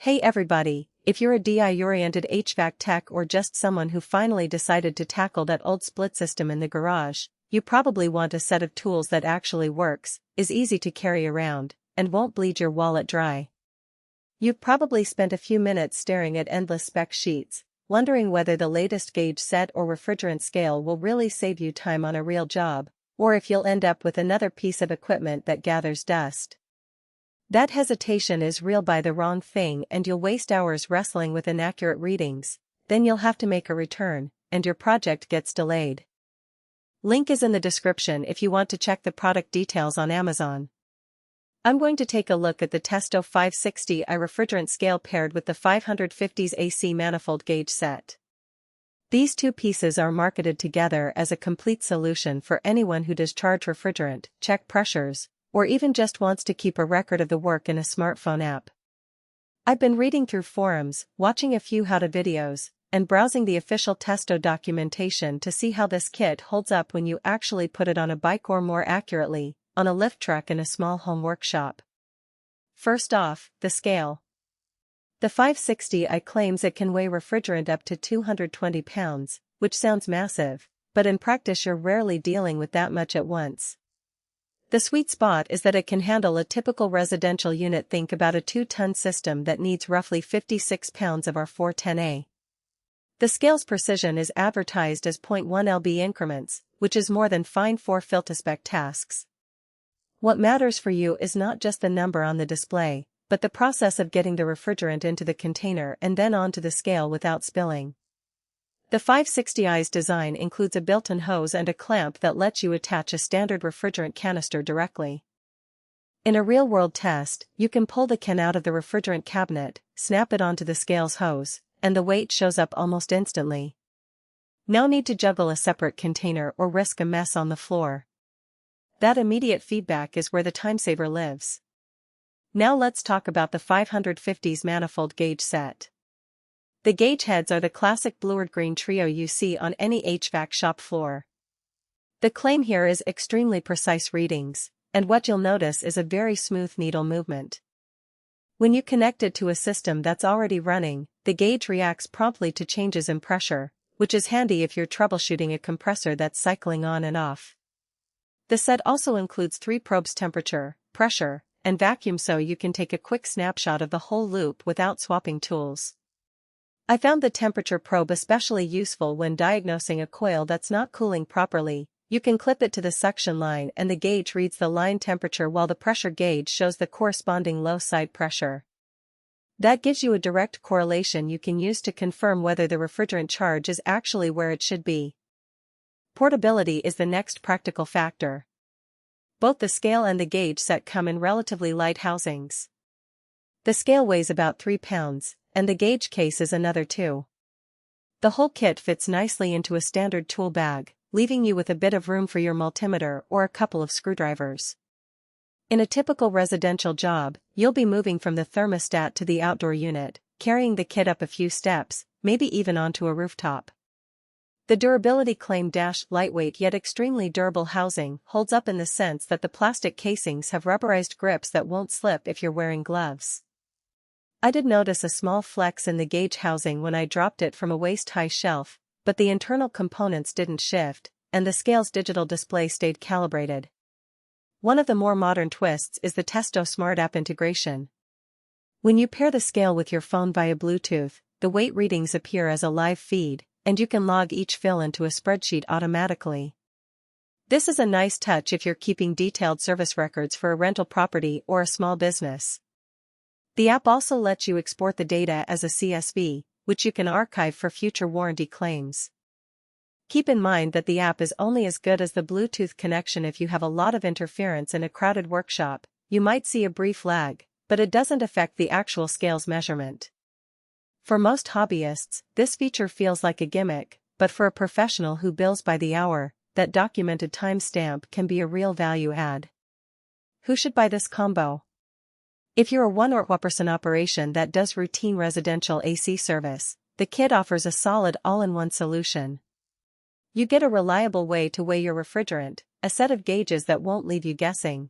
Hey everybody, if you're a DI-oriented HVAC tech or just someone who finally decided to tackle that old split system in the garage, you probably want a set of tools that actually works, is easy to carry around, and won't bleed your wallet dry. You've probably spent a few minutes staring at endless spec sheets, wondering whether the latest gauge set or refrigerant scale will really save you time on a real job, or if you'll end up with another piece of equipment that gathers dust. That hesitation is real. Buy the wrong thing and you'll waste hours wrestling with inaccurate readings, then you'll have to make a return, and your project gets delayed. Link is in the description if you want to check the product details on Amazon. I'm going to take a look at the Testo 560i Refrigerant scale paired with the 550's AC manifold gauge set. These two pieces are marketed together as a complete solution for anyone who does charge refrigerant, check pressures, or even just wants to keep a record of the work in a smartphone app. I've been reading through forums, watching a few how-to videos, and browsing the official Testo documentation to see how this kit holds up when you actually put it on a bike, or more accurately, on a lift truck in a small home workshop. First off, the scale. The 560i claims it can weigh refrigerant up to 220 pounds, which sounds massive, but in practice you're rarely dealing with that much at once. The sweet spot is that it can handle a typical residential unit. Think about a 2-ton system that needs roughly 56 pounds of our 410A. The scale's precision is advertised as 0.1 lb increments, which is more than fine for filterspec tasks. What matters for you is not just the number on the display, but the process of getting the refrigerant into the container and then onto the scale without spilling. The 560i's design includes a built-in hose and a clamp that lets you attach a standard refrigerant canister directly. In a real-world test, you can pull the can out of the refrigerant cabinet, snap it onto the scale's hose, and the weight shows up almost instantly. No need to juggle a separate container or risk a mess on the floor. That immediate feedback is where the timesaver lives. Now let's talk about the 550's manifold gauge set. The gauge heads are the classic blue-green green trio you see on any HVAC shop floor. The claim here is extremely precise readings, and what you'll notice is a very smooth needle movement. When you connect it to a system that's already running, the gauge reacts promptly to changes in pressure, which is handy if you're troubleshooting a compressor that's cycling on and off. The set also includes 3 probes: temperature, pressure, and vacuum, so you can take a quick snapshot of the whole loop without swapping tools. I found the temperature probe especially useful when diagnosing a coil that's not cooling properly. You can clip it to the suction line and the gauge reads the line temperature while the pressure gauge shows the corresponding low side pressure. That gives you a direct correlation you can use to confirm whether the refrigerant charge is actually where it should be. Portability is the next practical factor. Both the scale and the gauge set come in relatively light housings. The scale weighs about 3 pounds, and the gauge case is another 2. The whole kit fits nicely into a standard tool bag, leaving you with a bit of room for your multimeter or a couple of screwdrivers. In a typical residential job, you'll be moving from the thermostat to the outdoor unit, carrying the kit up a few steps, maybe even onto a rooftop. The durability claim - lightweight yet extremely durable housing holds up in the sense that the plastic casings have rubberized grips that won't slip if you're wearing gloves. I did notice a small flex in the gauge housing when I dropped it from a waist-high shelf, but the internal components didn't shift, and the scale's digital display stayed calibrated. One of the more modern twists is the Testo Smart App integration. When you pair the scale with your phone via Bluetooth, the weight readings appear as a live feed, and you can log each fill into a spreadsheet automatically. This is a nice touch if you're keeping detailed service records for a rental property or a small business. The app also lets you export the data as a CSV, which you can archive for future warranty claims. Keep in mind that the app is only as good as the Bluetooth connection. If you have a lot of interference in a crowded workshop, you might see a brief lag, but it doesn't affect the actual scale's measurement. For most hobbyists, this feature feels like a gimmick, but for a professional who bills by the hour, that documented timestamp can be a real value add. Who should buy this combo? If you're a 1 or 2-person operation that does routine residential AC service, the kit offers a solid all-in-one solution. You get a reliable way to weigh your refrigerant, a set of gauges that won't leave you guessing,